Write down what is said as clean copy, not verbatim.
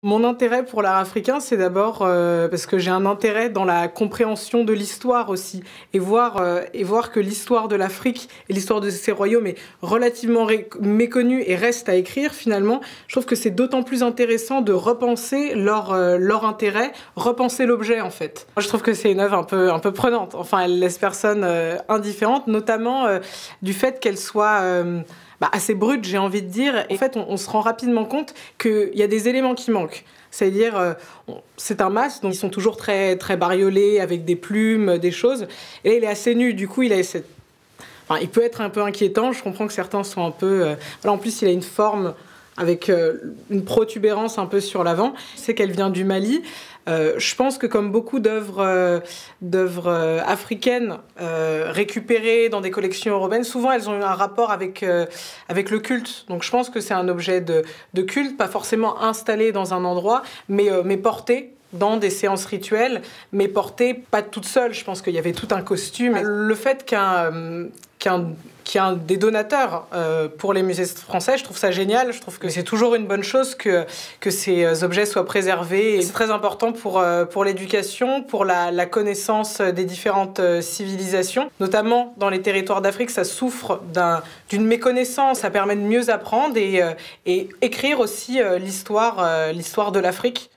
Mon intérêt pour l'art africain, c'est d'abord parce que j'ai un intérêt dans la compréhension de l'histoire aussi. Et voir que l'histoire de l'Afrique et l'histoire de ces royaumes est relativement méconnue et reste à écrire finalement. Je trouve que c'est d'autant plus intéressant de repenser leur intérêt, repenser l'objet en fait. Moi, je trouve que c'est une œuvre un peu prenante. Enfin, elle laisse personne indifférente, notamment du fait qu'elle soit assez brute, j'ai envie de dire. Et en fait, on se rend rapidement compte qu'il y a des éléments qui manquent. C'est-à-dire, c'est un masque, donc ils sont toujours très, très bariolés, avec des plumes, des choses. Et là, il est assez nu, du coup, il a cette... Enfin, il peut être un peu inquiétant, je comprends que certains sont un peu... Voilà, en plus, il a une forme avec une protubérance un peu sur l'avant. C'est qu'elle vient du Mali. Je pense que comme beaucoup d'œuvres africaines récupérées dans des collections européennes, souvent elles ont eu un rapport avec le culte. Donc je pense que c'est un objet de culte, pas forcément installé dans un endroit, mais porté dans des séances rituelles, mais portée pas toute seule. Je pense qu'il y avait tout un costume. Le fait qu'il y ait des donateurs pour les musées français, je trouve ça génial. Je trouve que c'est toujours une bonne chose que ces objets soient préservés. Et c'est très important pour l'éducation, pour la connaissance des différentes civilisations. Notamment dans les territoires d'Afrique, ça souffre d'une méconnaissance. Ça permet de mieux apprendre et écrire aussi l'histoire de l'Afrique.